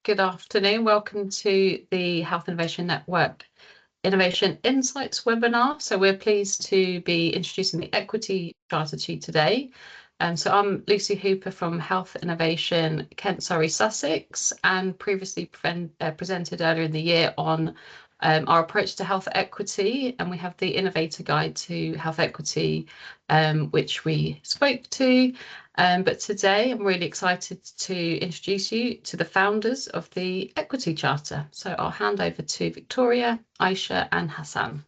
Good afternoon. Welcome to the Health Innovation Network Innovation Insights webinar. So we're pleased to be introducing the Equity Charter to you today. So I'm Lucy Hooper from Health Innovation Kent, Surrey, Sussex, and previously presented earlier in the year on our approach to health equity, and we have the Innovator Guide to Health Equity, which we spoke to. But today I'm really excited to introduce you to the founders of the Equity Charter. So I'll hand over to Victoria, Aisha and Hassan.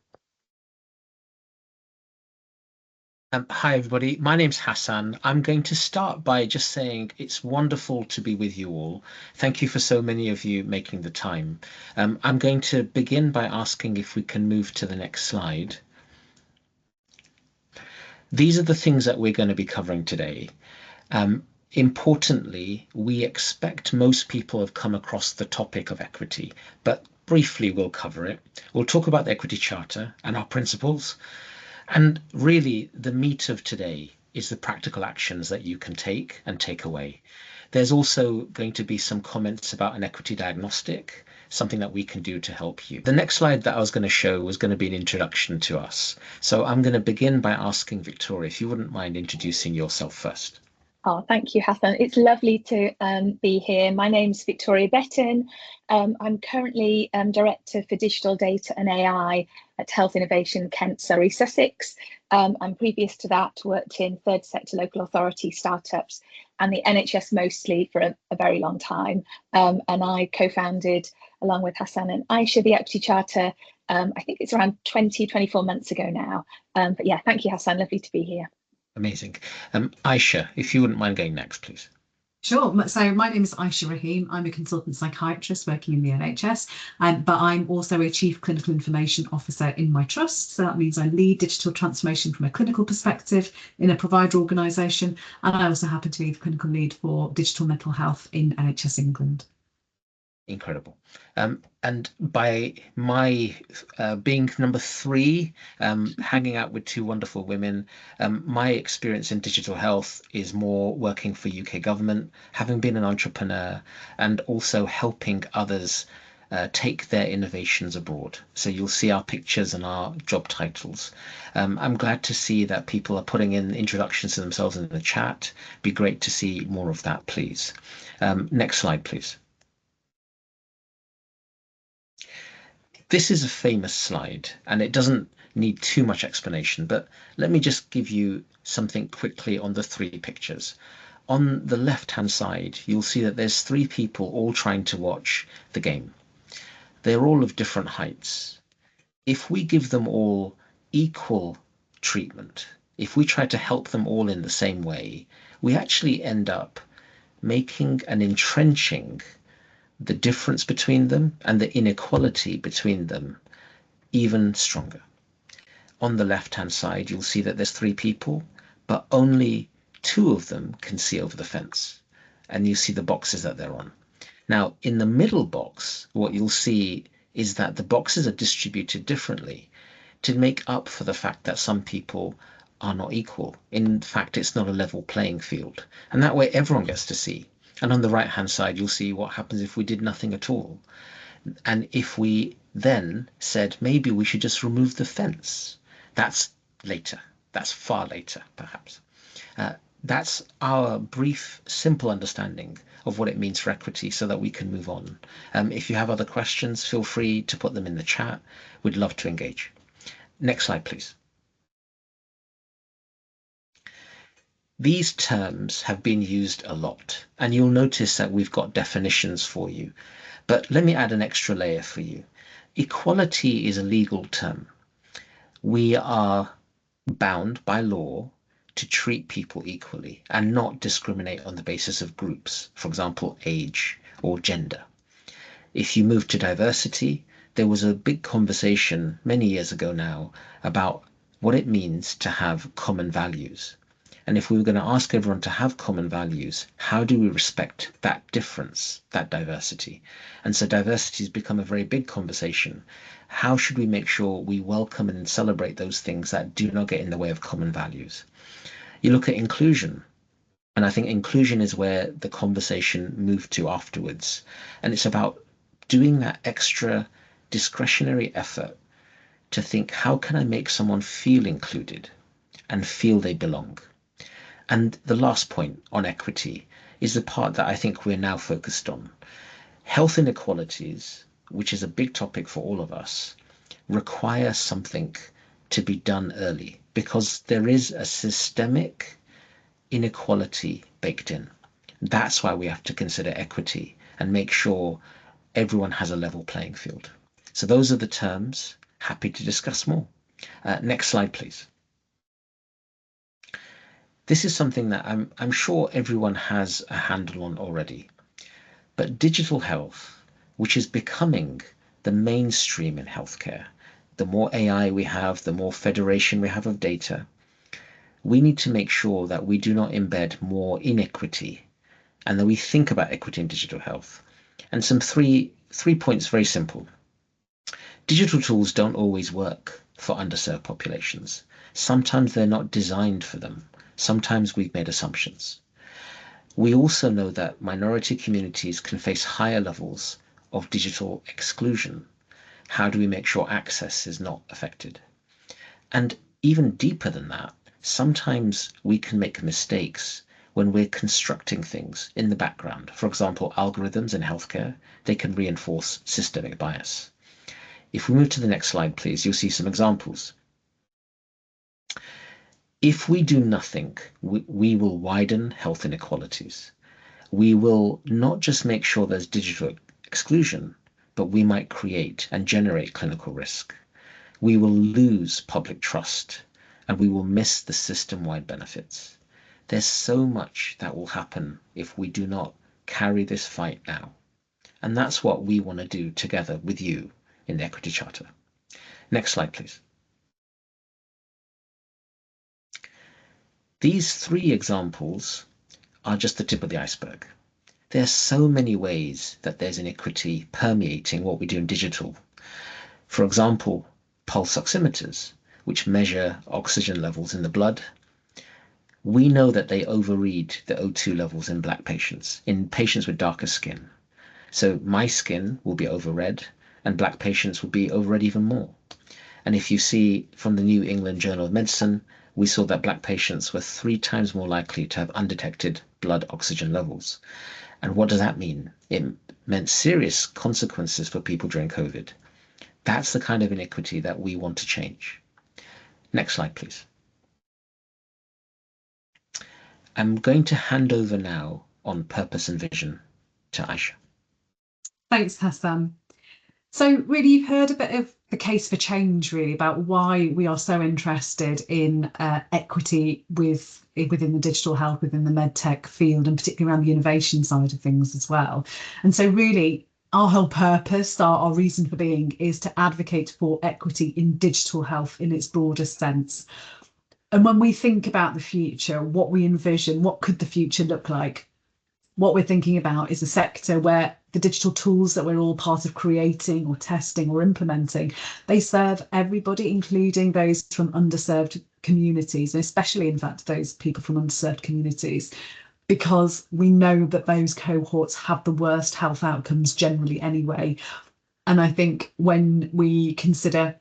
Hi, everybody. My name's Hassan. I'm going to start by just saying it's wonderful to be with you all. Thank you for so many of you making the time. I'm going to begin by asking if we can move to the next slide. These are the things that we're going to be covering today. Importantly, we expect most people have come across the topic of equity, but briefly we'll cover it. We'll talk about the Equity Charter and our principles. And really, the meat of today is the practical actions that you can take and take away. There's also going to be some comments about an equity diagnostic, something that we can do to help you. The next slide that I was going to show was going to be an introduction to us. So I'm going to begin by asking Victoria, if you wouldn't mind introducing yourself first. Oh, thank you, Hassan. It's lovely to be here. My name's Victoria Betton. I'm currently Director for Digital Data and AI at Health Innovation Kent, Surrey, Sussex. And previous to that, worked in third sector local authority startups and the NHS mostly for a very long time. And I co-founded, along with Hassan and Aisha, the Equity Charter. I think it's around 24 months ago now. But yeah, thank you, Hassan. Lovely to be here. Amazing. Aisha, if you wouldn't mind going next, please. Sure. So my name is Aisha Rahim. I'm a consultant psychiatrist working in the NHS, but I'm also a Chief Clinical Information Officer in my trust. So that means I lead digital transformation from a clinical perspective in a provider organisation. And I also happen to be the clinical lead for digital mental health in NHS England. Incredible. And by my being number 3, hanging out with 2 wonderful women, my experience in digital health is more working for UK government, having been an entrepreneur, and also helping others take their innovations abroad. So you'll see our pictures and our job titles. I'm glad to see that people are putting in introductions to themselves in the chat. Be great to see more of that, please. Next slide, please. This is a famous slide, and it doesn't need too much explanation, but let me just give you something quickly on the 3 pictures. On the left-hand side, you'll see that there's 3 people all trying to watch the game. They're all of different heights. If we give them all equal treatment, if we try to help them all in the same way, we actually end up making and entrenching the difference between them and the inequality between them even stronger. On the left-hand side, you'll see that there's 3 people, but only 2 of them can see over the fence. And you see the boxes that they're on. Now, in the middle box, what you'll see is that the boxes are distributed differently to make up for the fact that some people are not equal. In fact, it's not a level playing field. And that way everyone gets to see. And on the right-hand side, you'll see what happens if we did nothing at all. And if we then said, maybe we should just remove the fence. That's later. That's far later, perhaps. That's our brief, simple understanding of what it means for equity so that we can move on. If you have other questions, feel free to put them in the chat. We'd love to engage. Next slide, please. These terms have been used a lot, and you'll notice that we've got definitions for you. But let me add an extra layer for you. Equality is a legal term. We are bound by law to treat people equally and not discriminate on the basis of groups, for example, age or gender. If you move to diversity, there was a big conversation many years ago now about what it means to have common values. And if we were going to ask everyone to have common values, how do we respect that difference, that diversity? And so diversity has become a very big conversation. How should we make sure we welcome and celebrate those things that do not get in the way of common values? You look at inclusion. And I think inclusion is where the conversation moved to afterwards. And it's about doing that extra discretionary effort to think, how can I make someone feel included and feel they belong? And the last point on equity is the part that I think we're now focused on. Health inequalities, which is a big topic for all of us, require something to be done early, because there is a systemic inequality baked in. That's why we have to consider equity and make sure everyone has a level playing field. So those are the terms. Happy to discuss more. Next slide, please. This is something that I'm sure everyone has a handle on already, but digital health, which is becoming the mainstream in healthcare, the more AI we have, the more federation we have of data, we need to make sure that we do not embed more inequity and that we think about equity in digital health. And some three points, very simple. Digital tools don't always work for underserved populations. Sometimes they're not designed for them. Sometimes we've made assumptions. We also know that minority communities can face higher levels of digital exclusion. How do we make sure access is not affected? And even deeper than that, sometimes we can make mistakes when we're constructing things in the background. For example, algorithms in healthcare, they can reinforce systemic bias. If we move to the next slide, please, you'll see some examples. If we do nothing, we will widen health inequalities. We will not just make sure there's digital exclusion, but we might create and generate clinical risk. We will lose public trust, and we will miss the system-wide benefits. There's so much that will happen if we do not carry this fight now. And that's what we want to do together with you in the Equity Charter. Next slide, please. These three examples are just the tip of the iceberg. There are so many ways that there's inequity permeating what we do in digital. For example, pulse oximeters, which measure oxygen levels in the blood. We know that they overread the O2 levels in Black patients, in patients with darker skin. So my skin will be overread, and Black patients will be overread even more. And if you see from the New England Journal of Medicine, we saw that Black patients were 3 times more likely to have undetected blood oxygen levels. And what does that mean? It meant serious consequences for people during COVID. That's the kind of inequity that we want to change. Next slide, please. I'm going to hand over now on purpose and vision to Aisha. Thanks, Hassan. So really, you've heard a bit of the case for change, really, about why we are so interested in equity within the digital health, within the medtech field, and particularly around the innovation side of things as well. And so really, our whole purpose, our reason for being, is to advocate for equity in digital health in its broadest sense. And when we think about the future, what we envision, what could the future look like? What we're thinking about is a sector where the digital tools that we're all part of creating or testing or implementing, they serve everybody, including those from underserved communities, and especially, in fact, those people from underserved communities, because we know that those cohorts have the worst health outcomes generally anyway. And I think when we consider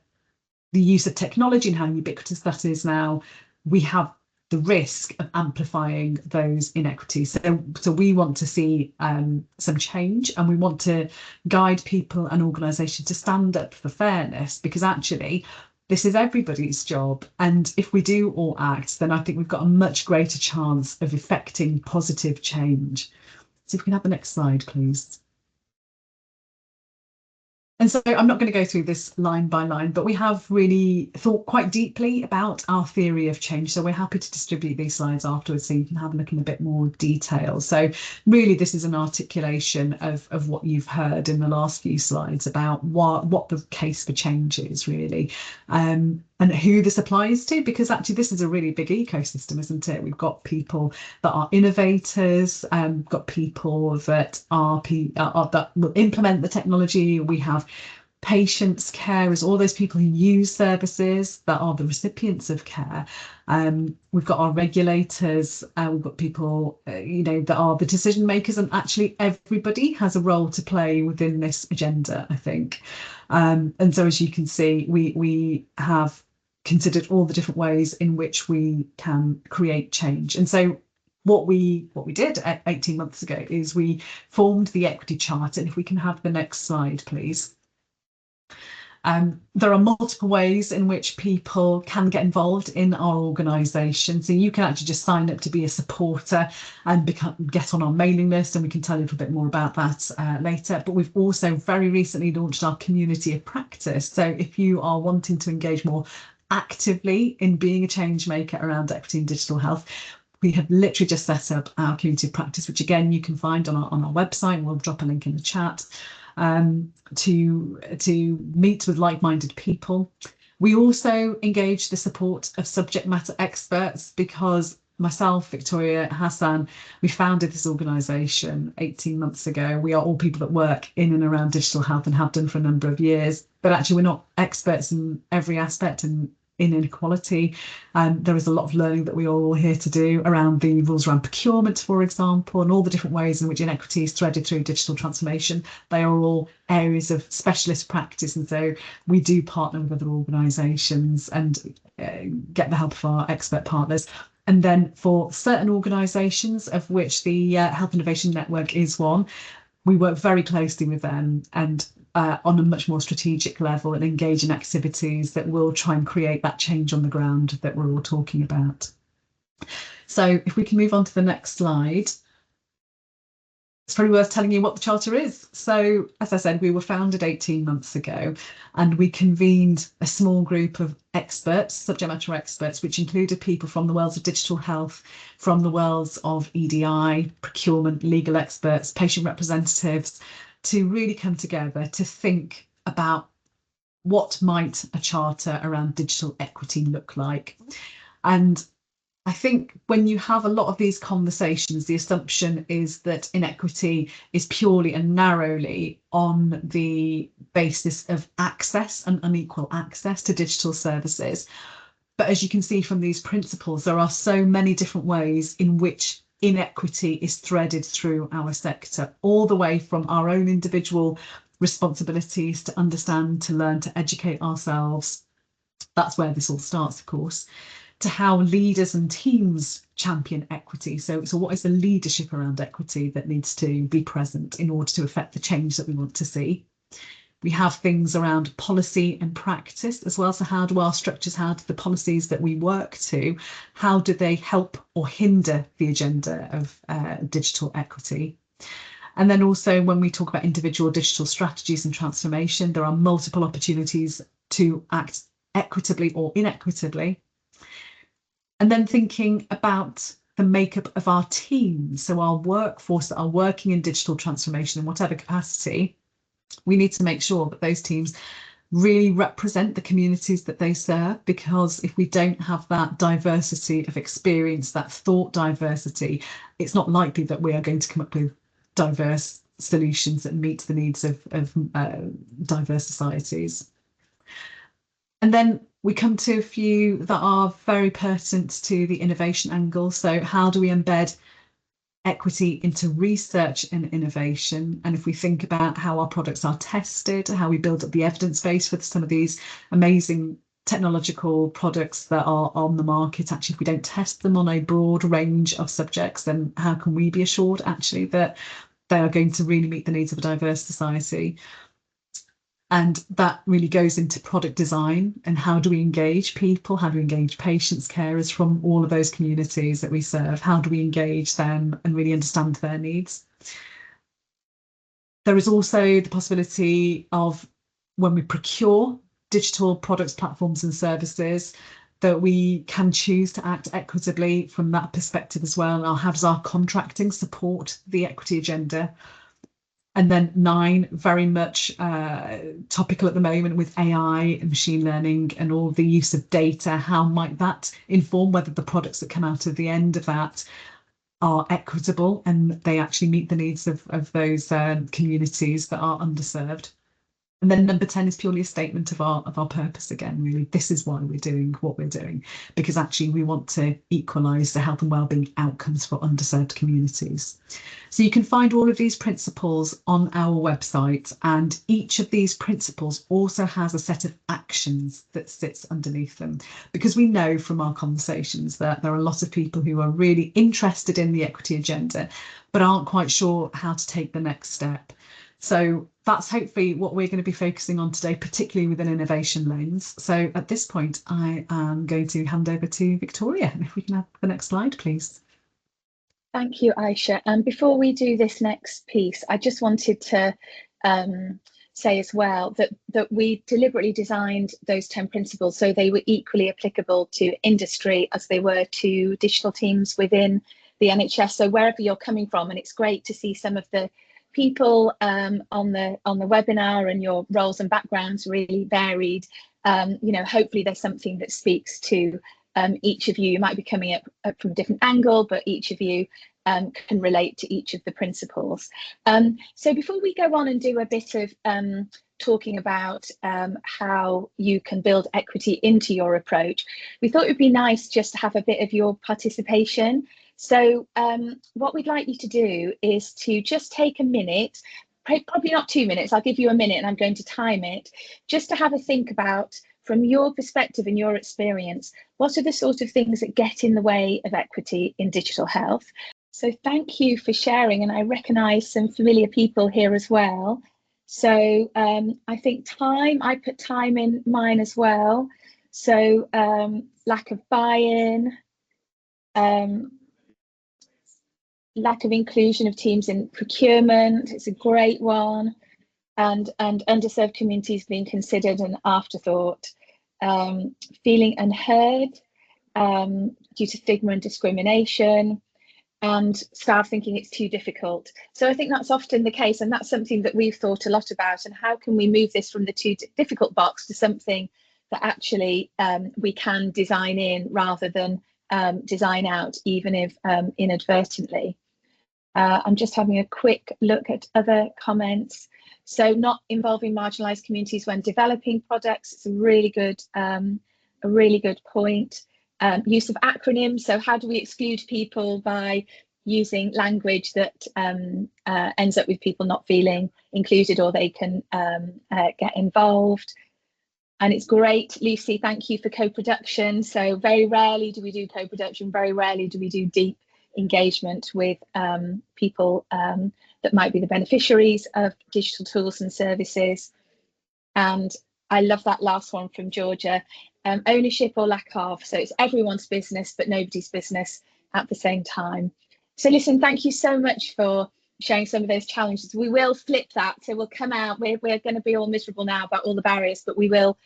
the use of technology and how ubiquitous that is now, we have the risk of amplifying those inequities. So we want to see some change, and we want to guide people and organisations to stand up for fairness, because actually this is everybody's job. And if we do all act, then I think we've got a much greater chance of effecting positive change. So if we can have the next slide, please. And so I'm not going to go through this line by line, but we have really thought quite deeply about our theory of change. So we're happy to distribute these slides afterwards so you can have a look in a bit more detail. So really, this is an articulation of what you've heard in the last few slides about what the case for change is, really. And who this applies to, because actually this is a really big ecosystem, isn't it? We've got people that are innovators, got people that that will implement the technology. We have patients, carers, all those people who use services that are the recipients of care. We've got our regulators, we've got people, that are the decision makers, and actually everybody has a role to play within this agenda, I think. And so, as you can see, we have considered all the different ways in which we can create change. And so what we did 18 months ago is we formed the Equity Charter. And if we can have the next slide, please. There are multiple ways in which people can get involved in our organisation. So you can actually just sign up to be a supporter and get on our mailing list, and we can tell you a little bit more about that later. But we've also very recently launched our community of practice. So if you are wanting to engage more actively in being a change maker around equity and digital health, we have literally just set up our community of practice, which again you can find on our website. We'll drop a link in the chat. To meet with like-minded people. We also engage the support of subject matter experts, because myself, Victoria, Hassan, we founded this organisation 18 months ago. We are all people that work in and around digital health and have done for a number of years, but actually we're not experts in every aspect and in inequality. There is a lot of learning that we are all here to do around the rules around procurement, for example, and all the different ways in which inequity is threaded through digital transformation. They are all areas of specialist practice, and so we do partner with other organisations and get the help of our expert partners. And then for certain organisations, of which the Health Innovation Network is one, we work very closely with them and on a much more strategic level, and engage in activities that will try and create that change on the ground that we're all talking about. So if we can move on to the next slide. It's probably worth telling you what the Charter is. So, as I said, we were founded 18 months ago, and we convened a small group of experts, subject matter experts, which included people from the worlds of digital health, from the worlds of EDI, procurement, legal experts, patient representatives, to really come together to think about what might a charter around digital equity look like. And I think when you have a lot of these conversations, the assumption is that inequity is purely and narrowly on the basis of access and unequal access to digital services. But as you can see from these principles, there are so many different ways in which inequity is threaded through our sector, all the way from our own individual responsibilities to understand, to learn, to educate ourselves. That's where this all starts, of course, to how leaders and teams champion equity. So what is the leadership around equity that needs to be present in order to affect the change that we want to see? We have things around policy and practice as well. So how do our structures, how do the policies that we work to, how do they help or hinder the agenda of digital equity? And then also when we talk about individual digital strategies and transformation, there are multiple opportunities to act equitably or inequitably. And then thinking about the makeup of our teams, so our workforce that are working in digital transformation in whatever capacity, we need to make sure that those teams really represent the communities that they serve, because if we don't have that diversity of experience, that thought diversity, it's not likely that we are going to come up with diverse solutions that meet the needs of diverse societies. And then we come to a few that are very pertinent to the innovation angle. So how do we embed equity into research and innovation? And if we think about how our products are tested, how we build up the evidence base for some of these amazing technological products that are on the market, actually, if we don't test them on a broad range of subjects, then how can we be assured actually that they are going to really meet the needs of a diverse society? And that really goes into product design and how do we engage people, how do we engage patients, carers from all of those communities that we serve, how do we engage them and really understand their needs? There is also the possibility of, when we procure digital products, platforms and services, that we can choose to act equitably from that perspective as well. And how does our contracting support the equity agenda? And then 9, very much topical at the moment with AI and machine learning and all the use of data. How might that inform whether the products that come out of the end of that are equitable and they actually meet the needs of those communities that are underserved? And then number 10 is purely a statement of our purpose again, really. This is why we're doing what we're doing, because actually we want to equalise the health and wellbeing outcomes for underserved communities. So you can find all of these principles on our website, and each of these principles also has a set of actions that sits underneath them, because we know from our conversations that there are a lot of people who are really interested in the equity agenda, but aren't quite sure how to take the next step. So that's hopefully what we're going to be focusing on today, particularly with an innovation lens. So at this point, I am going to hand over to Victoria. And if we can have the next slide, please. Thank you, Aisha. And before we do this next piece, I just wanted to say as well that we deliberately designed those 10 principles so they were equally applicable to industry as they were to digital teams within the NHS. So wherever you're coming from, and it's great to see some of the people on the webinar, and your roles and backgrounds really varied. You know, hopefully there's something that speaks to each of you. You might be coming up from a different angle, but each of you can relate to each of the principles. So before we go on and do a bit of talking about how you can build equity into your approach, we thought it would be nice just to have a bit of your participation. So what we'd like you to do is to just take a minute, probably not 2 minutes, I'll give you a minute and I'm going to time it, just to have a think about, from your perspective and your experience, what are the sort of things that get in the way of equity in digital health? So thank you for sharing, and I recognise some familiar people here as well. So I think time, I put time in mine as well. So lack of buy-in, lack of inclusion of teams in procurement, it's a great one, and underserved communities being considered an afterthought, feeling unheard due to stigma and discrimination, and staff thinking it's too difficult. So I think that's often the case, and that's something that we've thought a lot about, and how can we move this from the too difficult box to something that actually we can design in rather than design out, even if inadvertently. I'm just having a quick look at other comments. So not involving marginalised communities when developing products, it's a really good point. Use of acronyms, so how do we exclude people by using language that ends up with people not feeling included, or they can get involved. And it's great, Lucy, thank you for co-production. So very rarely do we do co-production, very rarely do we do deep engagement with people that might be the beneficiaries of digital tools and services. And I love that last one from Georgia, ownership or lack of. So it's everyone's business, but nobody's business at the same time. So listen, thank you so much for sharing some of those challenges. We will flip that. So we'll come out, we're going to be all miserable now about all the barriers, but we will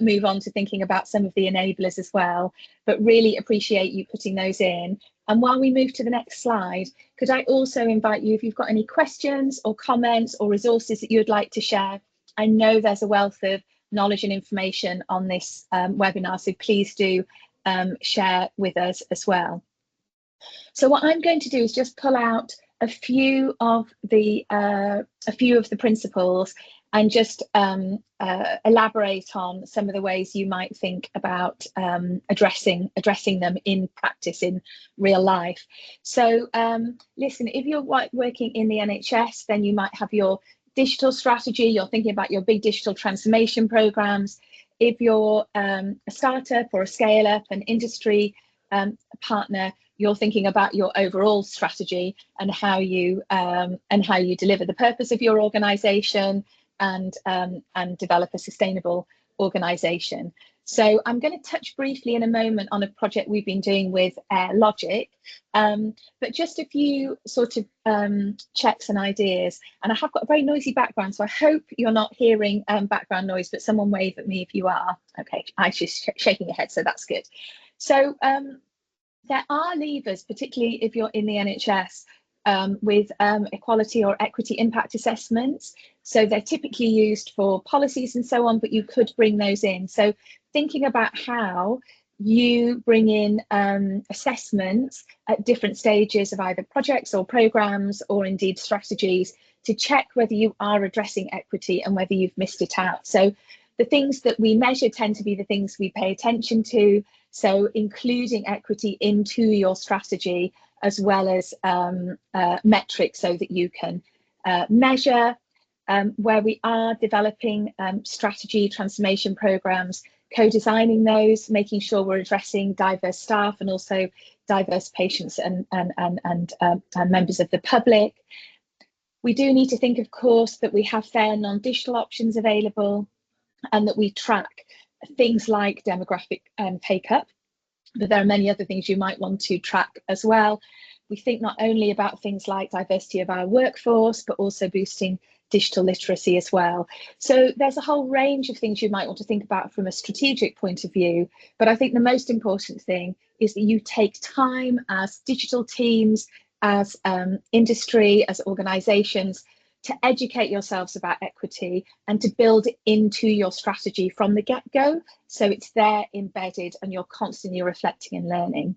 move on to thinking about some of the enablers as well. But really appreciate you putting those in. And while we move to the next slide, could I also invite you, if you've got any questions or comments or resources that you would like to share? I know there's a wealth of knowledge and information on this webinar, so please do share with us as well. So what I'm going to do is just pull out a few of the principles and just elaborate on some of the ways you might think about addressing them in practice, in real life. So listen, if you're working in the NHS, then you might have your digital strategy, you're thinking about your big digital transformation programs. If you're a startup or a scale up, an industry partner, you're thinking about your overall strategy and how you deliver the purpose of your organization and develop a sustainable organization. So I'm going to touch briefly in a moment on a project we've been doing with Logic, but just a few sort of checks and ideas. And I have got a very noisy background, so I hope you're not hearing background noise, but someone wave at me if you are. Okay, I'm just shaking your head, so that's good. So there are levers, particularly if you're in the NHS, with equality or equity impact assessments. So they're typically used for policies and so on, but you could bring those in. So thinking about how you bring in assessments at different stages of either projects or programs or indeed strategies to check whether you are addressing equity and whether you've missed it out. So the things that we measure tend to be the things we pay attention to. So including equity into your strategy, as well as metrics so that you can measure where we are developing strategy transformation programs, co-designing those, making sure we're addressing diverse staff and also diverse patients and members of the public. We do need to think, of course, that we have fair non-digital options available and that we track things like demographic take-up, but there are many other things you might want to track as well. We think not only about things like diversity of our workforce, but also boosting digital literacy as well. So there's a whole range of things you might want to think about from a strategic point of view, but I think the most important thing is that you take time as digital teams, as industry, as organisations, to educate yourselves about equity and to build it into your strategy from the get-go, so it's there embedded and you're constantly reflecting and learning.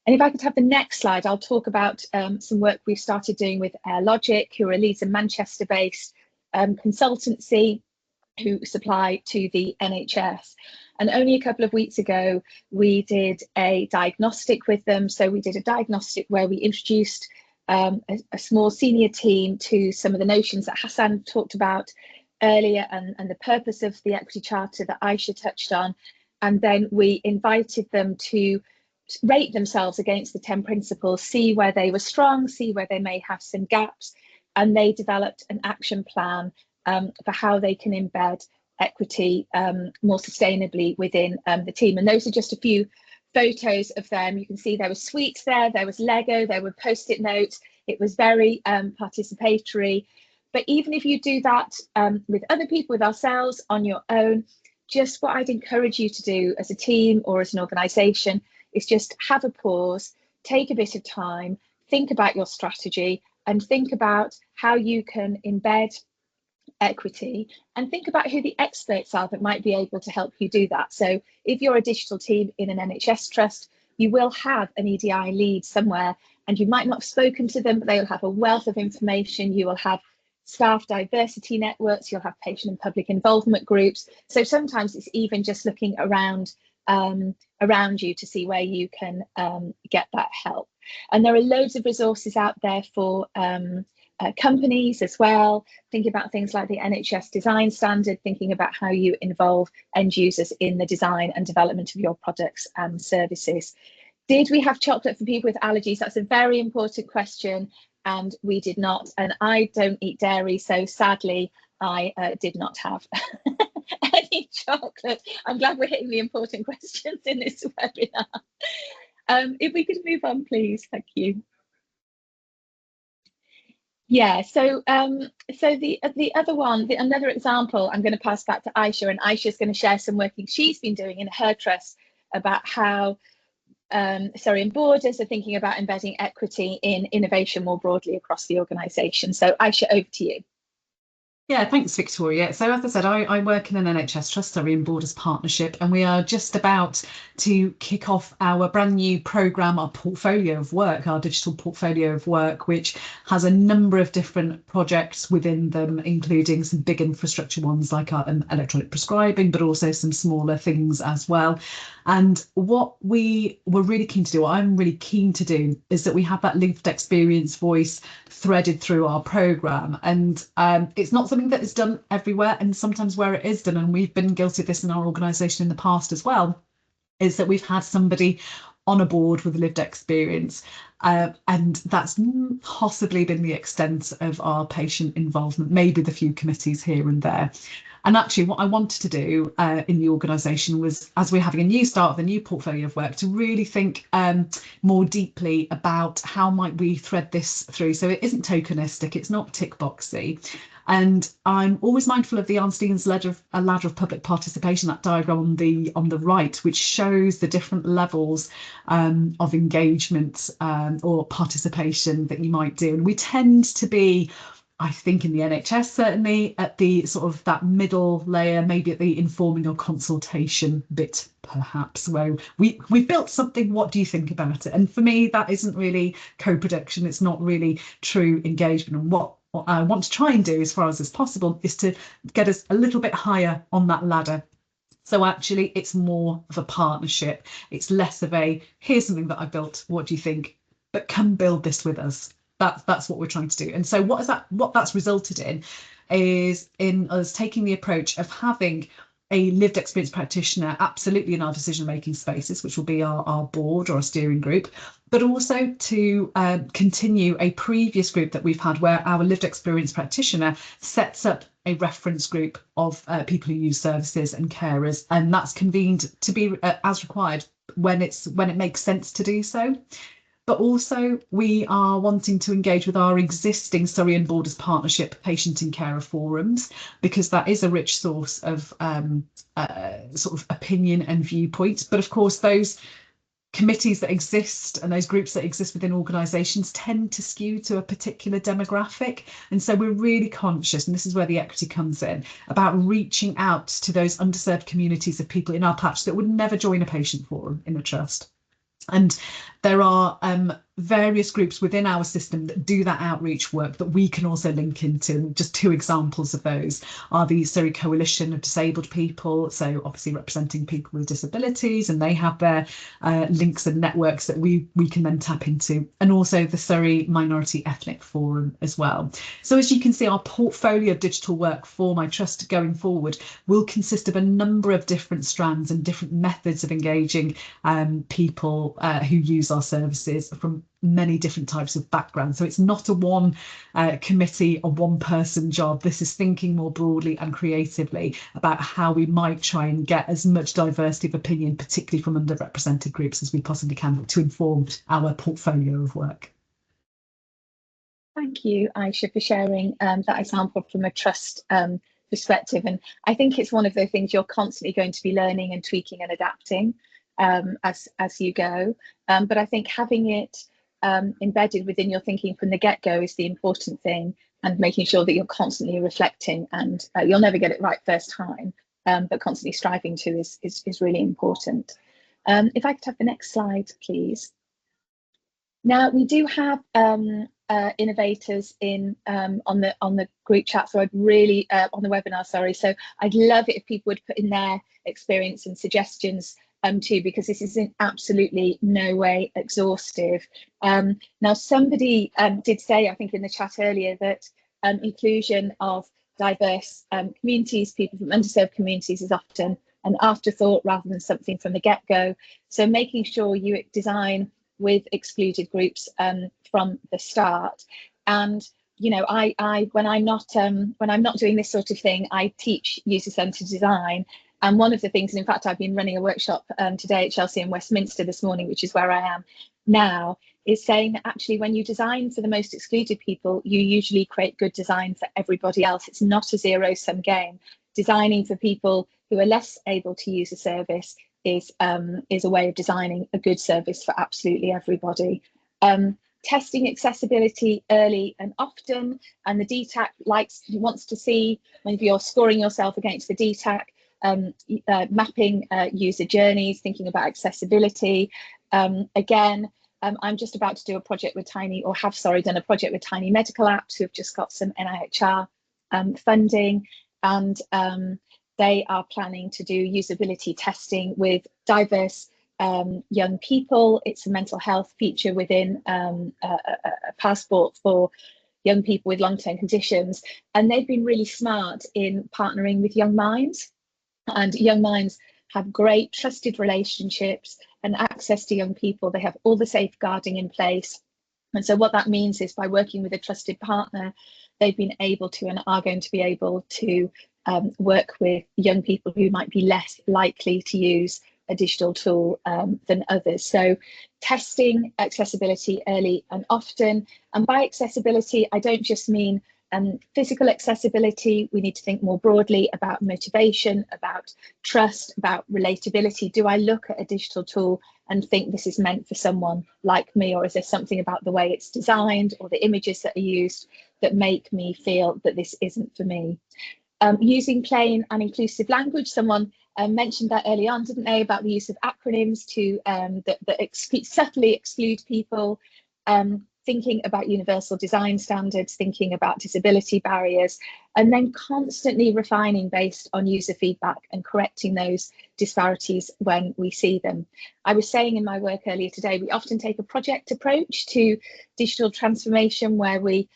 And if I could have the next slide, I'll talk about some work we've started doing with Logic, who are a Leeds and Manchester-based consultancy who supply to the NHS. And only a couple of weeks ago, we did a diagnostic with them. So we did a diagnostic where we introduced a small senior team to some of the notions that Hassan talked about earlier and the purpose of the equity charter that Aisha touched on. And then we invited them to rate themselves against the 10 principles, see where they were strong, see where they may have some gaps, and they developed an action plan for how they can embed equity more sustainably within the team. And those are just a few photos of them. You can see there was sweets there was Lego, there were post-it notes. It was very participatory. But even if you do that with other people, with ourselves, on your own, just what I'd encourage you to do as a team or as an organisation is just have a pause, take a bit of time, think about your strategy and think about how you can embed equity and think about who the experts are that might be able to help you do that. So if you're a digital team in an NHS trust, you will have an EDI lead somewhere and you might not have spoken to them, but they'll have a wealth of information. You will have staff diversity networks, you'll have patient and public involvement groups. So sometimes it's even just looking around you to see where you can get that help. And there are loads of resources out there for companies as well, thinking about things like the NHS design standard, thinking about how you involve end users in the design and development of your products and services. Did we have chocolate for people with allergies? That's a very important question, and we did not. And I don't eat dairy, so sadly I did not have any chocolate. I'm glad we're hitting the important questions in this webinar. If we could move on, please. Thank you. Yeah, so the other one, another example, I'm going to pass back to Aisha, and Aisha's going to share some work she's been doing in her trust about how Surrey and Borders are thinking about embedding equity in innovation more broadly across the organisation. So Aisha, over to you. Yeah, thanks, Victoria. So as I said, I work in an NHS Trust, Surrey and Borders partnership, and we are just about to kick off our brand new programme, our portfolio of work, our digital portfolio of work, which has a number of different projects within them, including some big infrastructure ones like our electronic prescribing, but also some smaller things as well. And what we were really keen to do, what I'm really keen to do, is that we have that lived experience voice threaded through our programme. And it's not something that is done everywhere, and sometimes where it is done, and we've been guilty of this in our organisation in the past as well, is that we've had somebody on a board with a lived experience, and that's possibly been the extent of our patient involvement, maybe the few committees here and there. And actually what I wanted to do in the organisation was, as we're having a new start of the new portfolio of work, to really think more deeply about how might we thread this through. So it isn't tokenistic, it's not tick boxy. And I'm always mindful of the Arnstein's ladder of public participation, that diagram on the right, which shows the different levels of engagement or participation that you might do. And we tend to be, I think in the NHS certainly, at the sort of that middle layer, maybe at the informing or consultation bit, perhaps, where we've built something, what do you think about it? And for me, that isn't really co-production, it's not really true engagement. And what what I want to try and do as far as possible is to get us a little bit higher on that ladder. So actually it's more of a partnership. It's less of a, here's something that I built, what do you think? But come build this with us. That's what we're trying to do. And so what that's resulted in is in us taking the approach of having a lived experience practitioner absolutely in our decision-making spaces, which will be our board or our steering group, but also to continue a previous group that we've had where our lived experience practitioner sets up a reference group of people who use services and carers, and that's convened to be as required when it makes sense to do so. But also we are wanting to engage with our existing Surrey and Borders Partnership patient and carer forums, because that is a rich source of sort of opinion and viewpoints. But of course, those committees that exist and those groups that exist within organisations tend to skew to a particular demographic. And so we're really conscious, and this is where the equity comes in, about reaching out to those underserved communities of people in our patch that would never join a patient forum in a trust. And there are various groups within our system that do that outreach work that we can also link into. Just two examples of those are the Surrey Coalition of Disabled People, so obviously representing people with disabilities, and they have their links and networks that we can then tap into, and also the Surrey Minority Ethnic Forum as well. So as you can see, our portfolio of digital work for my trust going forward will consist of a number of different strands and different methods of engaging people who use our services from many different types of backgrounds. So it's not a one committee or one person job. This is thinking more broadly and creatively about how we might try and get as much diversity of opinion, particularly from underrepresented groups, as we possibly can to inform our portfolio of work. Thank you, Aisha, for sharing that example from a trust perspective. And I think it's one of the things you're constantly going to be learning and tweaking and adapting as you go. But I think having it embedded within your thinking from the get-go is the important thing, and making sure that you're constantly reflecting, and you'll never get it right first time, but constantly striving to is really important. If I could have the next slide, please. Now we do have innovators in on the group chat, so I'd really on the webinar, sorry. So I'd love it if people would put in their experience and suggestions too, because this is in absolutely no way exhaustive. Now somebody did say, I think in the chat earlier, that inclusion of diverse communities, people from underserved communities, is often an afterthought rather than something from the get-go. So making sure you design with excluded groups from the start. And you know, when I'm not doing this sort of thing, I teach user-centered design. And one of the things, and in fact, I've been running a workshop today at Chelsea and Westminster this morning, which is where I am now, is saying that actually when you design for the most excluded people, you usually create good design for everybody else. It's not a zero-sum game. Designing for people who are less able to use a service is a way of designing a good service for absolutely everybody. Testing accessibility early and often, and the DTAC wants to see, when you're scoring yourself against the DTAC, mapping user journeys, thinking about accessibility. Again, I'm just about to do a project with done a project with Tiny Medical Apps, who have just got some NIHR funding, and they are planning to do usability testing with diverse young people. It's a mental health feature within a passport for young people with long-term conditions, and they've been really smart in partnering with Young Minds. And Young Minds have great trusted relationships and access to young people. They have all the safeguarding in place. And so what that means is, by working with a trusted partner, they've been able to and are going to be able to work with young people who might be less likely to use a digital tool than others. So testing accessibility early and often. And by accessibility, I don't just mean physical accessibility. We need to think more broadly about motivation, about trust, about relatability. Do I look at a digital tool and think this is meant for someone like me, or is there something about the way it's designed or the images that are used that make me feel that this isn't for me? Using plain and inclusive language. Someone mentioned that early on, didn't they, about the use of acronyms to that subtly exclude people. thinking about universal design standards, thinking about disability barriers, and then constantly refining based on user feedback and correcting those disparities when we see them. I was saying in my work earlier today, we often take a project approach to digital transformation where we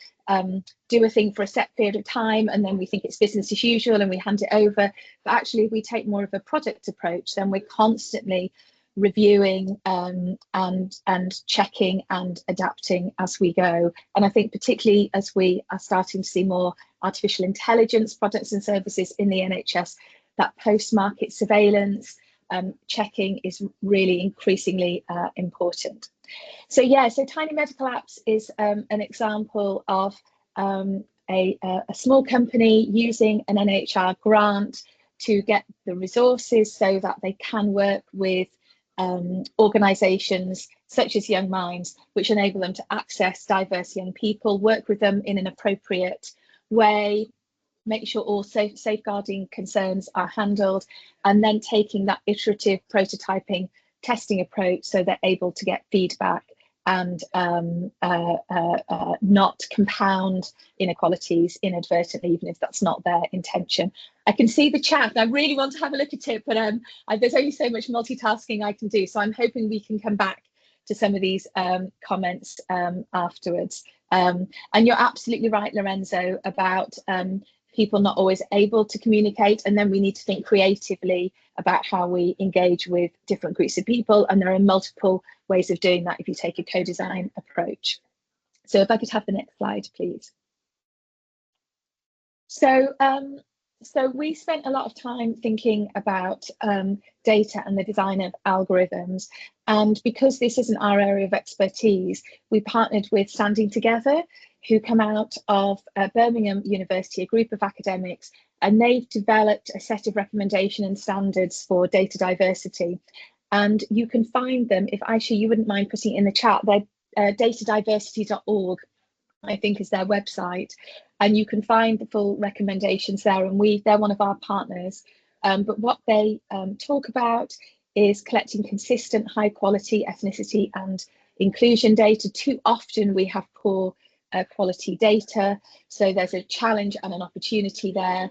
do a thing for a set period of time and then we think it's business as usual and we hand it over. But actually, if we take more of a project approach, then we're constantly reviewing and checking and adapting as we go. And I think particularly as we are starting to see more artificial intelligence products and services in the NHS, that post-market surveillance checking is really increasingly important. So yeah, so Tiny Medical Apps is an example of a small company using an NHR grant to get the resources so that they can work with organisations such as Young Minds, which enable them to access diverse young people, work with them in an appropriate way, make sure all safeguarding concerns are handled, and then taking that iterative prototyping testing approach so they're able to get feedback and not compound inequalities inadvertently, even if that's not their intention. I can see the chat. I really want to have a look at it, but there's only so much multitasking I can do. So I'm hoping we can come back to some of these comments afterwards. And you're absolutely right, Lorenzo, about people not always able to communicate, and then we need to think creatively about how we engage with different groups of people, and there are multiple ways of doing that if you take a co-design approach. So if I could have the next slide, please. So we spent a lot of time thinking about data and the design of algorithms, and because this isn't our area of expertise, we partnered with Standing Together, who come out of Birmingham University, a group of academics, and they've developed a set of recommendation and standards for data diversity. And you can find them, if Aisha, you wouldn't mind putting it in the chat, they're datadiversity.org, I think is their website. And you can find the full recommendations there, and they're one of our partners. But what they talk about is collecting consistent, high quality ethnicity and inclusion data. Too often we have poor quality data, so there's a challenge and an opportunity there.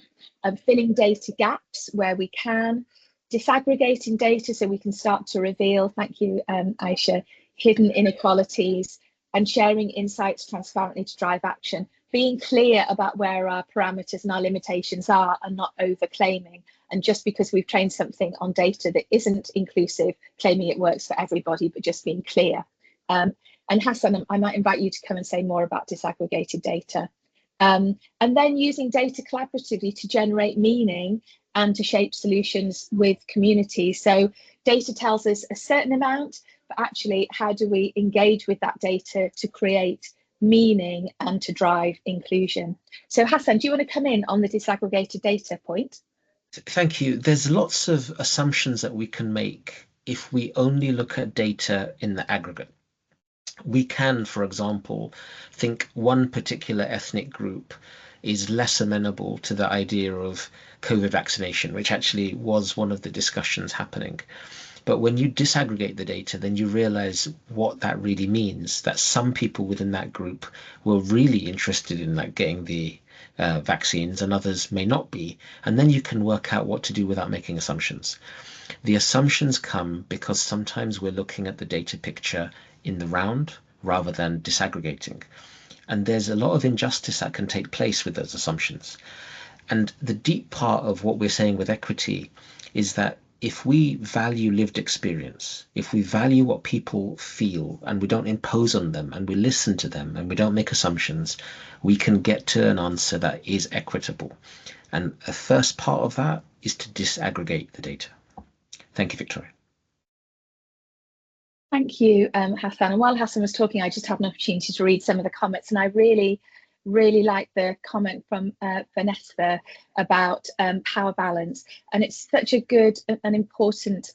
Filling data gaps where we can, disaggregating data so we can start to reveal, thank you Aisha, hidden inequalities, and sharing insights transparently to drive action. Being clear about where our parameters and our limitations are and not over claiming, and just because we've trained something on data that isn't inclusive, claiming it works for everybody, but just being clear. And Hassan, I might invite you to come and say more about disaggregated data. And then using data collaboratively to generate meaning and to shape solutions with communities. So data tells us a certain amount, but actually how do we engage with that data to create meaning and to drive inclusion? So Hassan, do you want to come in on the disaggregated data point? Thank you. There's lots of assumptions that we can make if we only look at data in the aggregate. We can, for example, think one particular ethnic group is less amenable to the idea of COVID vaccination, which actually was one of the discussions happening. But when you disaggregate the data, then you realize what that really means, that some people within that group were really interested in getting the vaccines and others may not be. And then you can work out what to do without making assumptions. The assumptions come because sometimes we're looking at the data picture in the round rather than disaggregating. And there's a lot of injustice that can take place with those assumptions. And the deep part of what we're saying with equity is that if we value lived experience, if we value what people feel and we don't impose on them and we listen to them and we don't make assumptions, we can get to an answer that is equitable. And a first part of that is to disaggregate the data. Thank you, Victoria. Thank you, Hassan. And while Hassan was talking, I just had an opportunity to read some of the comments, and I really like the comment from Vanessa about power balance, and it's such a good and important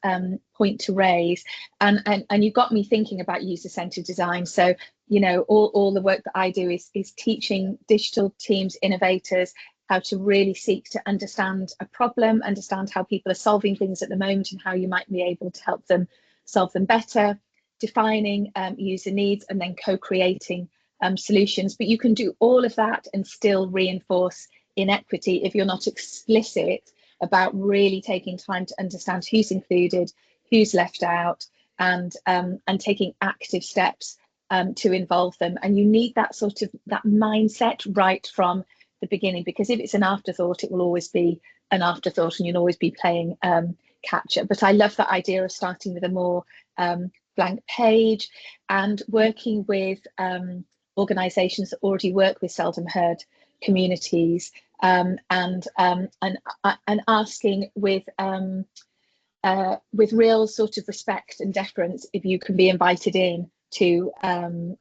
point to raise, and you got me thinking about user-centered design. So you know, all the work that I do is teaching digital teams, innovators, how to really seek to understand a problem, understand how people are solving things at the moment and how you might be able to help them solve them better, defining user needs, and then co-creating solutions. But you can do all of that and still reinforce inequity if you're not explicit about really taking time to understand who's included, who's left out, and taking active steps to involve them. And you need that sort of that mindset right from the beginning, because if it's an afterthought, it will always be an afterthought and you'll always be playing catch up. But I love that idea of starting with a more blank page and working with organisations that already work with seldom heard communities, and asking with real sort of respect and deference if you can be invited in to other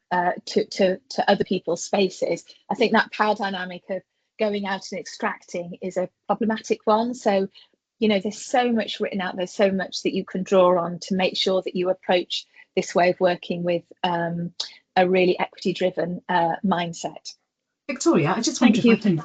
people's spaces. I think that power dynamic of going out and extracting is a problematic one. So, you know, there's so much written out, there's so much that you can draw on to make sure that you approach this way of working with a really equity-driven mindset. Victoria, I just wonder if I can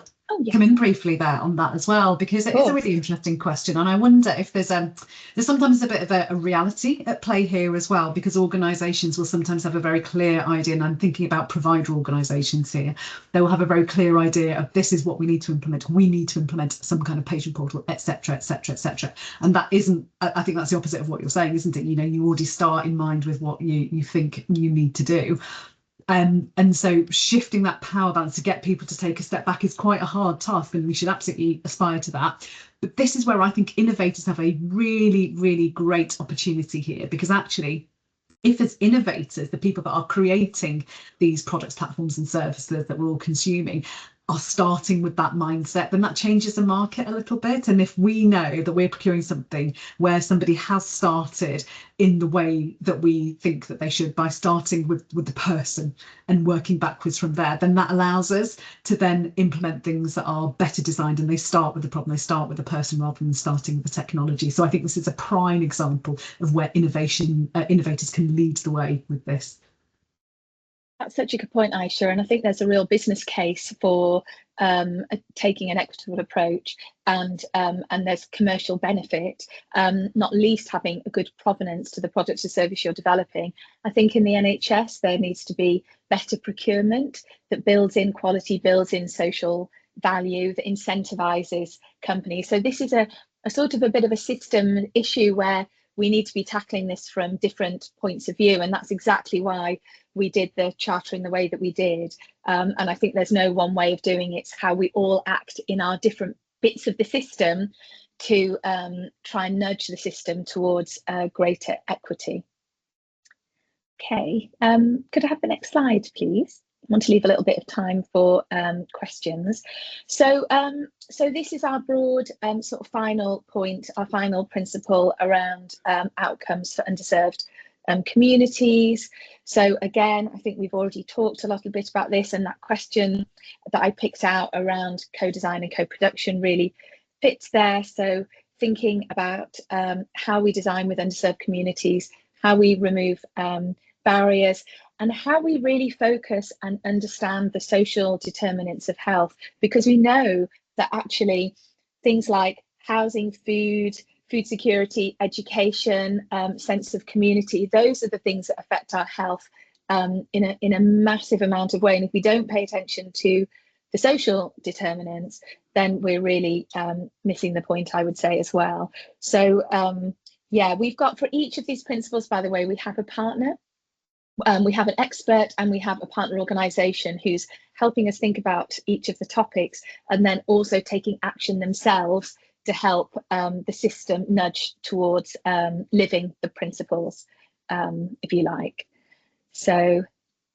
come in briefly there on that as well, because it is a really interesting question, and I wonder if there's sometimes a bit of a reality at play here as well, because organisations will sometimes have a very clear idea, and I'm thinking about provider organisations here. They will have a very clear idea of this is what we need to implement. We need to implement some kind of patient portal, etc., etc., etc. And that isn't. I think that's the opposite of what you're saying, isn't it? You know, you already start in mind with what you think you need to do. And so shifting that power balance to get people to take a step back is quite a hard task, and we should absolutely aspire to that. But this is where I think innovators have a really, really great opportunity here, because actually, if as innovators, the people that are creating these products, platforms and services that we're all consuming are starting with that mindset, then that changes the market a little bit. And if we know that we're procuring something where somebody has started in the way that we think that they should, by starting with the person and working backwards from there, then that allows us to then implement things that are better designed, and they start with the problem, they start with the person rather than starting with the technology. So I think this is a prime example of where innovators can lead the way with this. That's such a good point, Aisha, and I think there's a real business case for taking an equitable approach, and there's commercial benefit, not least having a good provenance to the product or service you're developing. I think in the NHS there needs to be better procurement that builds in quality, builds in social value, that incentivises companies. So this is a sort of a bit of a system issue where we need to be tackling this from different points of view, and that's exactly why we did the charter in the way that we did. And I think there's no one way of doing it. It's how we all act in our different bits of the system to try and nudge the system towards greater equity. Okay, could I have the next slide, please? I want to leave a little bit of time for questions. So this is our broad sort of final point, our final principle around outcomes for underserved communities. So again, I think we've already talked a little bit about this, and that question that I picked out around co-design and co-production really fits there. So thinking about how we design with underserved communities, how we remove barriers, and how we really focus and understand the social determinants of health, because we know that actually things like housing, food security, education, sense of community, those are the things that affect our health in a massive amount of way. And if we don't pay attention to the social determinants, then we're really missing the point, I would say, as well. So yeah, we've got, for each of these principles, by the way, we have a partner. We have an expert, and we have a partner organisation who's helping us think about each of the topics, and then also taking action themselves to help the system nudge towards living the principles, if you like. So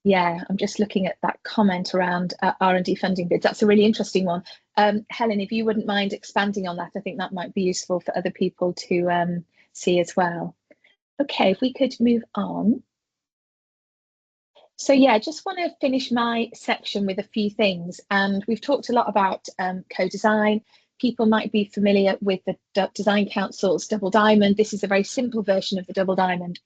yeah, I'm just looking at that comment around R&D funding bids. That's a really interesting one. Helen, if you wouldn't mind expanding on that, I think that might be useful for other people to see as well. Okay, if we could move on. So yeah, I just want to finish my section with a few things, and we've talked a lot about co-design. People might be familiar with the Design Council's Double Diamond. This is a very simple version of the Double Diamond.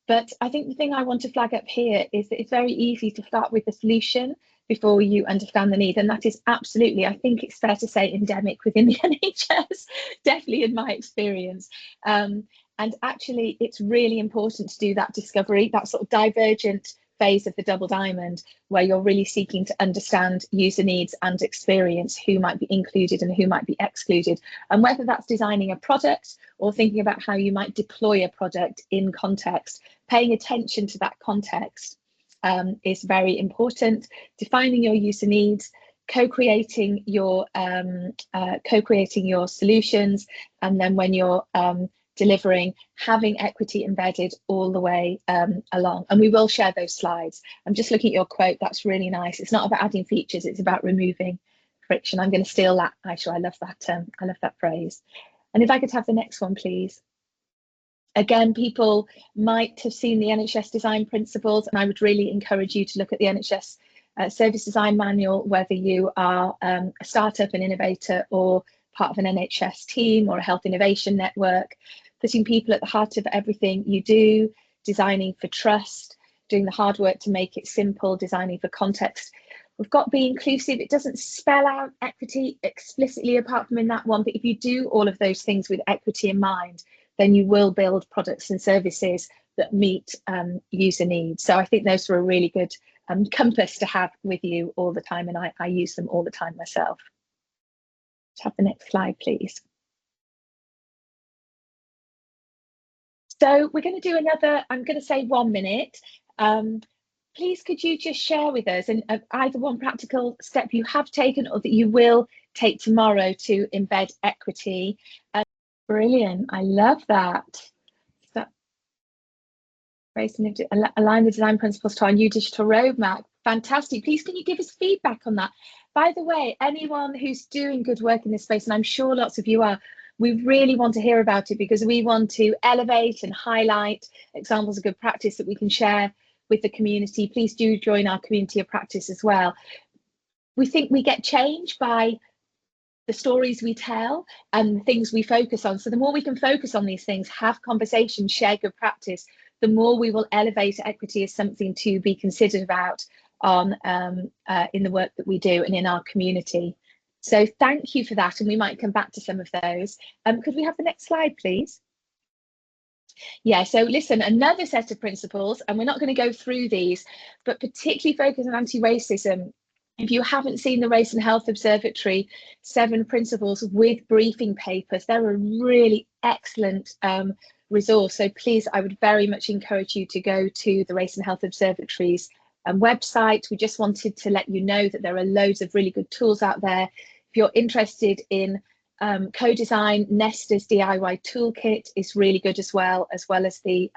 But I think the thing I want to flag up here is that it's very easy to start with the solution before you understand the need. And that is absolutely, I think it's fair to say, endemic within the NHS, definitely in my experience. And actually, it's really important to do that discovery, that sort of divergent phase of the double diamond, where you're really seeking to understand user needs and experience, who might be included and who might be excluded. And whether that's designing a product or thinking about how you might deploy a product in context, paying attention to that context is very important. Defining your user needs, co-creating your solutions, and then when you're delivering, having equity embedded all the way along. And we will share those slides. I'm just looking at your quote. That's really nice. It's not about adding features, it's about removing friction. I'm going to steal that, Aisha. I love that phrase. And if I could have the next one, please. Again, people might have seen the NHS design principles, and I would really encourage you to look at the NHS service design manual, whether you are a startup, an innovator, or part of an NHS team or a health innovation network. Putting people at the heart of everything you do, designing for trust, doing the hard work to make it simple, designing for context. We've got be inclusive. It doesn't spell out equity explicitly apart from in that one, but if you do all of those things with equity in mind, then you will build products and services that meet user needs. So I think those are a really good compass to have with you all the time, and I use them all the time myself. Let's have the next slide, please. So we're going to do another, I'm going to say 1 minute. Please, could you just share with us and either one practical step you have taken or that you will take tomorrow to embed equity? Brilliant, I love that. Align the design principles to our new digital roadmap. Fantastic. Please, can you give us feedback on that? By the way, anyone who's doing good work in this space, and I'm sure lots of you are, we really want to hear about it because we want to elevate and highlight examples of good practice that we can share with the community. Please do join our community of practice as well. We think we get change by the stories we tell and the things we focus on. So the more we can focus on these things, have conversations, share good practice, the more we will elevate equity as something to be considered about on in the work that we do and in our community. So thank you for that, and we might come back to some of those. Could we have the next slide, please? Yeah, so listen, another set of principles, and we're not going to go through these, but particularly focus on anti-racism. If you haven't seen the Race and Health Observatory 7 principles with briefing papers, they're a really excellent resource. So please, I would very much encourage you to go to the Race and Health Observatory's website. We just wanted to let you know that there are loads of really good tools out there. If you're interested in co-design, Nesta's DIY toolkit is really good as well as the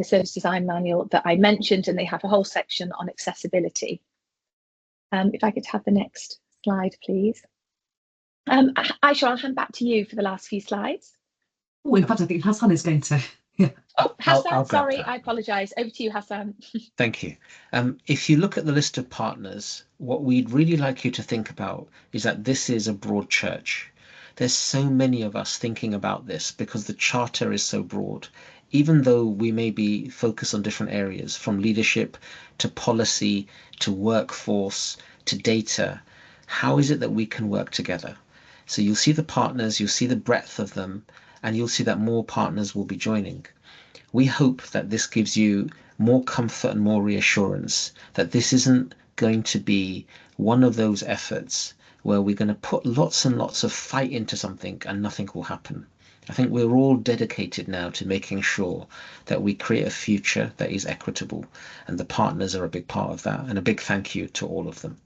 service design manual that I mentioned, and they have a whole section on accessibility. If I could have the next slide, please. Aisha, I'll hand back to you for the last few slides. Oh, in fact, I think Hassan is going to. Yeah. Oh, Hassan, sorry, I apologise. Over to you, Hassan. Thank you. If you look at the list of partners, what we'd really like you to think about is that this is a broad church. There's so many of us thinking about this because the charter is so broad. Even though we may be focused on different areas, from leadership to policy to workforce to data, how is it that we can work together? So you'll see the partners, you'll see the breadth of them, and you'll see that more partners will be joining. We hope that this gives you more comfort and more reassurance that this isn't going to be one of those efforts where we're going to put lots and lots of fight into something and nothing will happen. I think we're all dedicated now to making sure that we create a future that is equitable, and the partners are a big part of that, and a big thank you to all of them.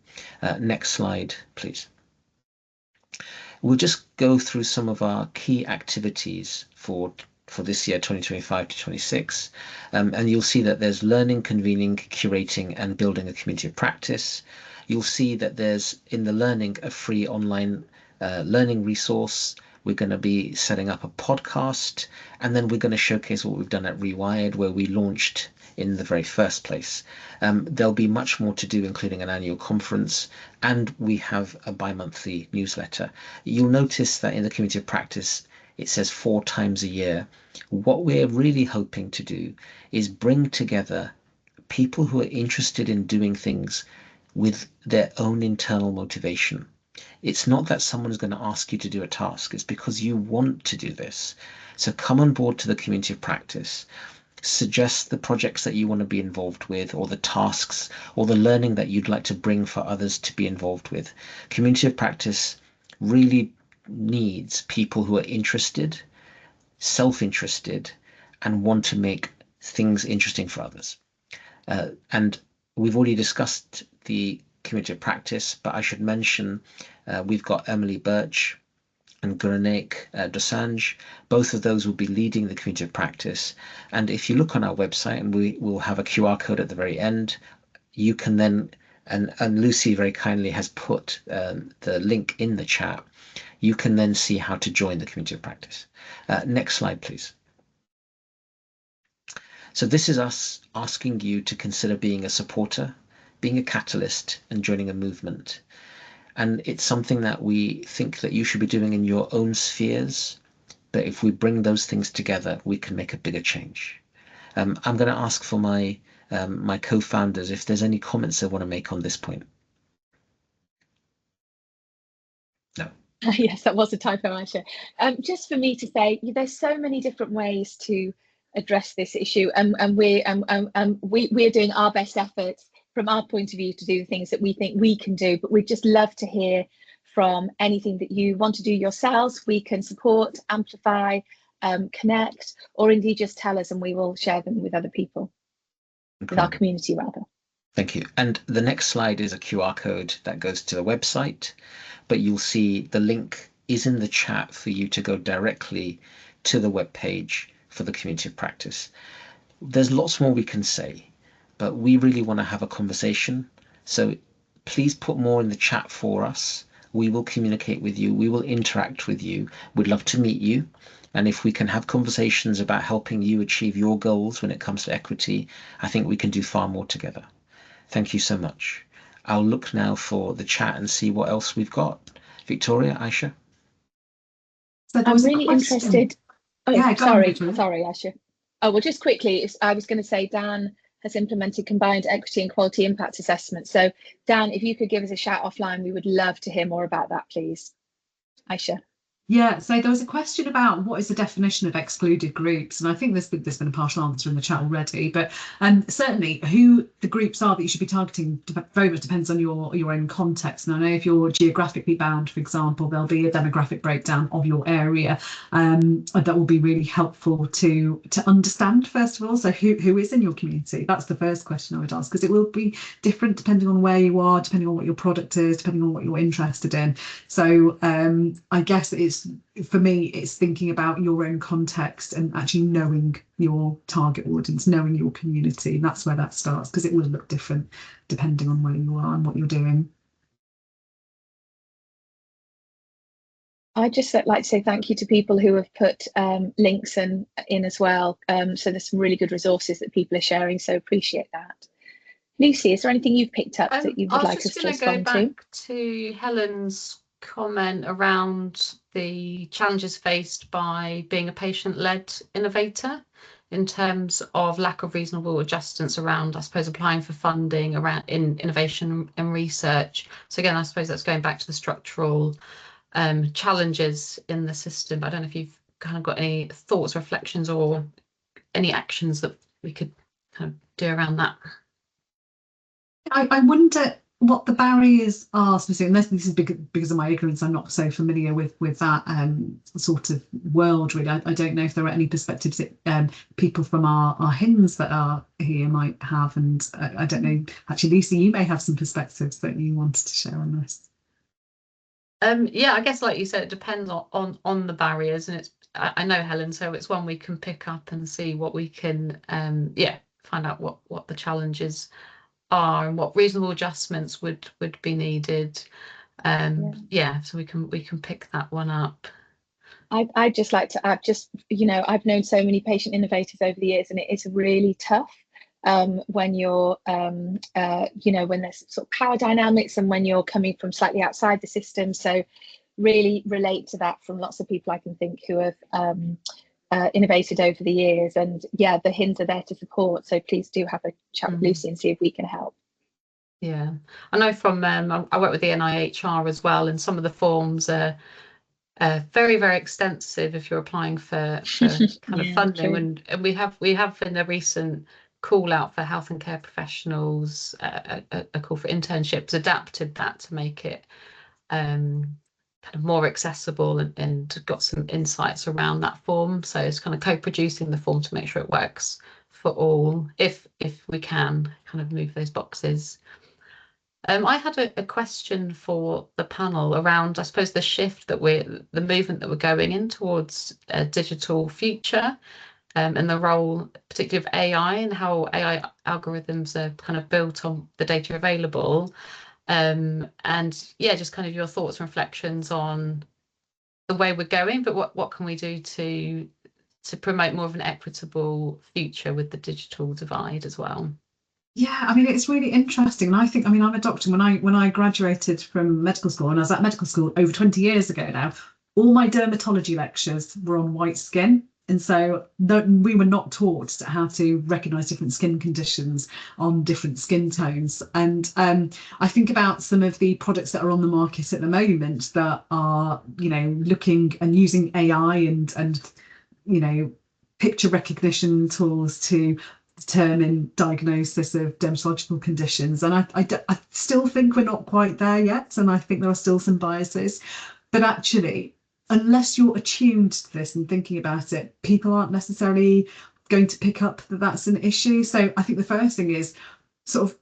Next slide, please. We'll just go through some of our key activities for this year, 2025 to 26, and you'll see that there's learning, convening, curating, and building a community of practice. You'll see that there's, in the learning, a free online learning resource. We're going to be setting up a podcast, and then we're going to showcase what we've done at Rewired, where we launched in the very first place. There'll be much more to do, including an annual conference, and we have a bi-monthly newsletter. You'll notice that in the community of practice, it says 4 times a year. What we're really hoping to do is bring together people who are interested in doing things with their own internal motivation. It's not that someone's going to ask you to do a task, it's because you want to do this. So come on board to the community of practice. Suggest the projects that you want to be involved with, or the tasks or the learning that you'd like to bring for others to be involved with. Community of practice really needs people who are interested, self-interested, and want to make things interesting for others. And we've already discussed the community of practice, but I should mention we've got Emily Birch and Gurenek Dosanjh. Both of those will be leading the community of practice. And if you look on our website, and we will have a QR code at the very end, you can then, and Lucy very kindly has put the link in the chat, you can then see how to join the community of practice. Next slide, please. So this is us asking you to consider being a supporter, being a catalyst, and joining a movement. And it's something that we think that you should be doing in your own spheres. But if we bring those things together, we can make a bigger change. I'm going to ask for my my co-founders if there's any comments they want to make on this point. No. Yes, that was a typo, Aisha. Just for me to say, there's so many different ways to address this issue, and we're doing our best efforts from our point of view to do the things that we think we can do. But we'd just love to hear from anything that you want to do yourselves. We can support, amplify, connect, or indeed just tell us, and we will share them with other people, with our community rather. Thank you. And the next slide is a QR code that goes to the website, but you'll see the link is in the chat for you to go directly to the web page for the community of practice. There's lots more we can say, but we really want to have a conversation. So please put more in the chat for us. We will communicate with you. We will interact with you. We'd love to meet you. And if we can have conversations about helping you achieve your goals when it comes to equity, I think we can do far more together. Thank you so much. I'll look now for the chat and see what else we've got. Victoria, Aisha? So I'm really interested. Oh, yeah, sorry, Aisha. Oh, well, just quickly, I was going to say Dan has implemented combined equity and quality impact assessment. So Dan, if you could give us a shout offline, we would love to hear more about that, please. Aisha. Yeah, so there was a question about what is the definition of excluded groups, and I think there's been a partial answer in the chat already, but certainly who the groups are that you should be targeting very much depends on your own context. And I know if you're geographically bound, for example, there'll be a demographic breakdown of your area that will be really helpful to understand, first of all. So who is in your community? That's the first question I would ask, because it will be different depending on where you are, depending on what your product is, depending on what you're interested in. So I guess for me, it's thinking about your own context and actually knowing your target audience, knowing your community. And that's where that starts, because it will look different depending on where you are and what you're doing. I'd just like to say thank you to people who have put links in as well. So there's some really good resources that people are sharing, so appreciate that. Lucy, is there anything you've picked up that you would like us to respond to? I was just going to go back to Helen's comment around the challenges faced by being a patient-led innovator in terms of lack of reasonable adjustments around, I suppose, applying for funding around in innovation and research. So again, I suppose that's going back to the structural challenges in the system. But I don't know if you've kind of got any thoughts, reflections, or any actions that we could kind of do around that. I wonder what the barriers are specifically, unless this is because of my ignorance. I'm not so familiar with that sort of world, really. I don't know if there are any perspectives that people from our HINs that are here might have, and I don't know. Actually, Lucy, you may have some perspectives that you wanted to share on this. Yeah, I guess, like you said, it depends on the barriers, and I know, Helen, so it's one we can pick up and see what we can find out what the challenges are and what reasonable adjustments would be needed. So we can pick that one up. I'd just like to add, I've known so many patient innovators over the years, and it is really tough when you're when there's sort of power dynamics and when you're coming from slightly outside the system. So really relate to that from lots of people I can think who have innovated over the years. And yeah, the HINs are there to support, so please do have a chat with Lucy and see if we can help. Yeah, I know from I work with the NIHR as well, and some of the forms are very, very extensive if you're applying for kind of Yeah, funding. true. And we have in the recent call out for health and care professionals, a call for internships, adapted that to make it kind of more accessible, and got some insights around that form. So it's kind of co-producing the form to make sure it works for all, if we can kind of move those boxes. I had a question for the panel around, I suppose, the movement that we're going in towards a digital future, and the role, particularly of AI, and how AI algorithms are kind of built on the data available. And yeah, just kind of your thoughts and reflections on the way we're going, but what can we do to promote more of an equitable future with the digital divide as well? Yeah, I mean, it's really interesting. And I think, I mean, I'm a doctor. When I graduated from medical school, and I was at medical school over 20 years ago now, all my dermatology lectures were on white skin. And so we were not taught how to recognize different skin conditions on different skin tones. And I think about some of the products that are on the market at the moment that are, you know, looking and using AI and you know, picture recognition tools to determine diagnosis of dermatological conditions. And I still think we're not quite there yet. And I think there are still some biases. But actually, unless you're attuned to this and thinking about it, people aren't necessarily going to pick up that that's an issue. So I think the first thing is sort of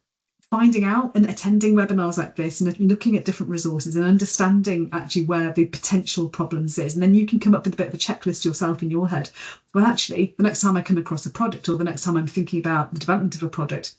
finding out and attending webinars like this and looking at different resources and understanding actually where the potential problems is. And then you can come up with a bit of a checklist yourself in your head. Well, actually, the next time I come across a product, or the next time I'm thinking about the development of a product,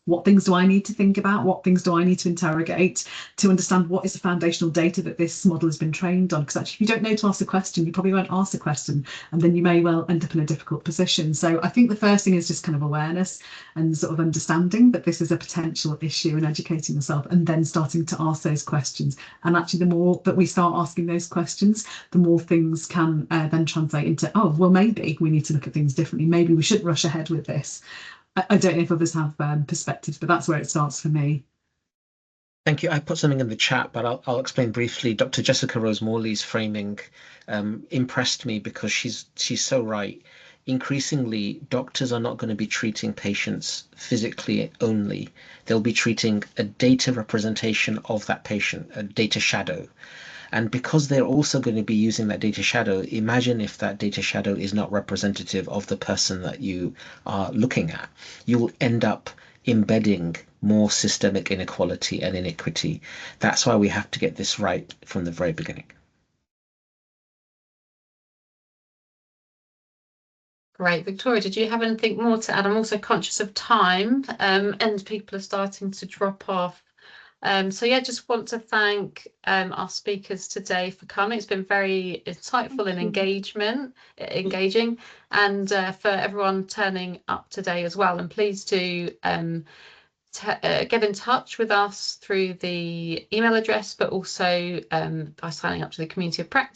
what things do I need to think about? What things do I need to interrogate to understand what is the foundational data that this model has been trained on? Because actually, if you don't know to ask a question, you probably won't ask the question, and then you may well end up in a difficult position. So I think the first thing is just kind of awareness and sort of understanding that this is a potential issue and educating yourself, and then starting to ask those questions. And actually, the more that we start asking those questions, the more things can then translate into, oh, well, maybe we need to look at things differently. Maybe we shouldn't rush ahead with this. I don't know if others have perspectives, but that's where it starts for me. Thank you. I put something in the chat, but I'll explain briefly. Dr. Jessica Rose Morley's framing impressed me because she's so right. Increasingly, doctors are not going to be treating patients physically only. They'll be treating a data representation of that patient, a data shadow. And because they're also going to be using that data shadow, imagine if that data shadow is not representative of the person that you are looking at. You will end up embedding more systemic inequality and inequity. That's why we have to get this right from the very beginning. Great. Victoria, did you have anything more to add? I'm also conscious of time, and people are starting to drop off. So yeah, just want to thank our speakers today for coming. It's been very insightful and engaging, and for everyone turning up today as well. And please do get in touch with us through the email address, but also by signing up to the Community of Practice